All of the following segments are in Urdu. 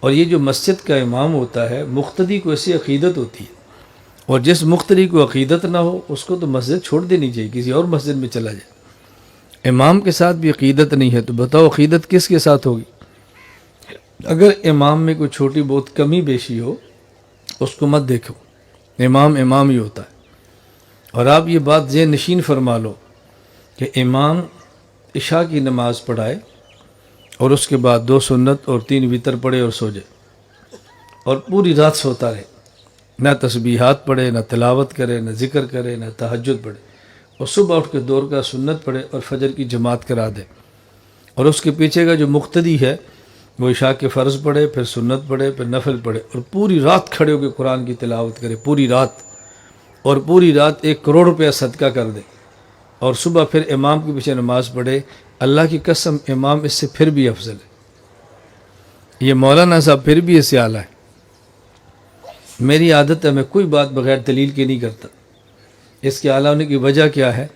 اور یہ جو مسجد کا امام ہوتا ہے، مقتدی کو ایسی عقیدت ہوتی ہے، اور جس مقتدی کو عقیدت نہ ہو اس کو تو مسجد چھوڑ دینی چاہیے، کسی اور مسجد میں چلا جائے۔ امام کے ساتھ بھی عقیدت نہیں ہے تو بتاؤ عقیدت کس کے ساتھ ہوگی؟ اگر امام میں کوئی چھوٹی بہت کمی بیشی ہو اس کو مت دیکھو، امام امام ہی ہوتا ہے۔ اور آپ یہ بات ذہن نشین فرما لو کہ امام عشاء کی نماز پڑھائے اور اس کے بعد 2 سنت اور 3 وتر پڑھے اور سو جائے، اور پوری رات سوتا رہے، نہ تسبیحات پڑھے، نہ تلاوت کرے، نہ ذکر کرے، نہ تہجد پڑھے، اور صبح اٹھ کے 2 رکعت سنت پڑھے اور فجر کی جماعت کرا دے۔ اور اس کے پیچھے کا جو مقتدی ہے وہ عشاء کے فرض پڑھے، پھر سنت پڑھے، پھر نفل پڑھے، اور پوری رات کھڑے ہو کے قرآن کی تلاوت کرے، پوری رات، اور پوری رات 1 کروڑ روپیہ صدقہ کر دے، اور صبح پھر امام کے پیچھے نماز پڑھے۔ اللہ کی قسم امام اس سے پھر بھی افضل ہے۔ یہ مولانا صاحب پھر بھی اس سے اعلیٰ ہے۔ میری عادت ہے میں کوئی بات بغیر دلیل کے نہیں کرتا۔ اس کے اعلیٰ ہونے کی وجہ کیا ہے؟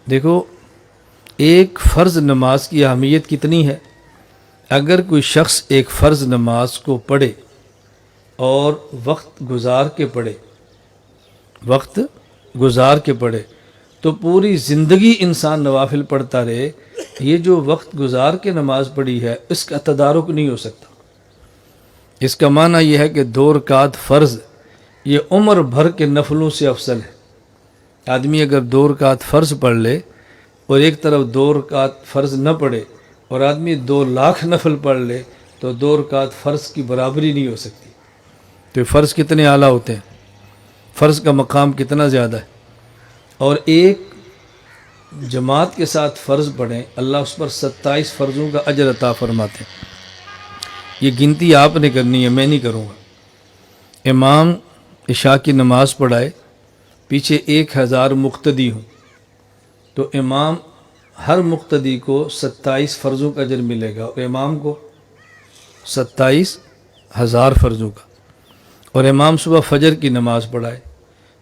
دیکھو، ایک فرض نماز کی اہمیت کتنی ہے۔ اگر کوئی شخص ایک فرض نماز کو پڑھے اور وقت گزار کے پڑھے، وقت گزار کے پڑھے، تو پوری زندگی انسان نوافل پڑھتا رہے، یہ جو وقت گزار کے نماز پڑھی ہے اس کا تدارک نہیں ہو سکتا۔ اس کا معنی یہ ہے کہ 2 رکعت فرض یہ عمر بھر کے نفلوں سے افضل ہے۔ آدمی اگر 2 رکعت فرض پڑھ لے اور ایک طرف 2 رکعت فرض نہ پڑھے، اور آدمی 2 لاکھ نفل پڑھ لے تو 2 رکعت فرض کی برابری نہیں ہو سکتی۔ تو یہ فرض کتنے اعلیٰ ہوتے ہیں، فرض کا مقام کتنا زیادہ ہے۔ اور ایک جماعت کے ساتھ فرض پڑھیں، اللہ اس پر 27 فرضوں کا اجر عطا فرماتے ہیں۔ یہ گنتی آپ نے کرنی ہے، میں نہیں کروں گا۔ امام عشاء کی نماز پڑھائے، پیچھے 1000 مقتدی ہوں، تو امام ہر مقتدی کو 27 فرضوں کا اجر ملے گا، اور امام کو 27,000 فرضوں کا۔ اور امام صبح فجر کی نماز پڑھائے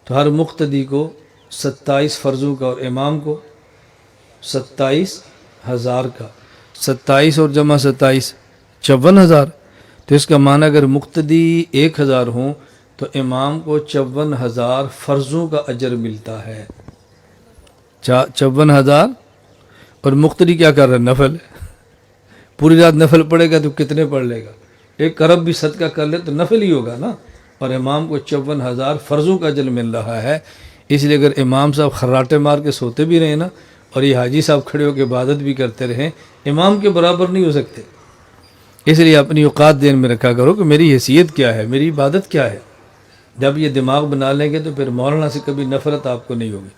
تو ہر مقتدی کو 27 فرضوں کا، اور امام کو 27,000 کا۔ 27 اور جمع 27 54,000۔ تو اس کا معنی اگر مقتدی 1000 ہوں تو امام کو 54,000 فرضوں کا اجر ملتا ہے۔ 54,000، اور مقتدی کیا کر رہا ہے؟ نفل۔ پوری رات نفل پڑھے گا تو کتنے پڑھ لے گا؟ 1 ارب بھی صدقہ کر لے تو نفل ہی ہوگا نا۔ اور امام کو 54,000 فرضوں کا اجر مل رہا ہے۔ اس لیے اگر امام صاحب خراٹے مار کے سوتے بھی رہے نا، اور یہ حاجی صاحب کھڑے ہو کے عبادت بھی کرتے رہیں، امام کے برابر نہیں ہو سکتے۔ اس لیے اپنی اوقات ذہن میں رکھا کرو کہ میری حیثیت کیا ہے، میری عبادت کیا ہے۔ جب یہ دماغ بنا لیں گے تو پھر مولانا سے کبھی نفرت آپ کو نہیں ہوگی۔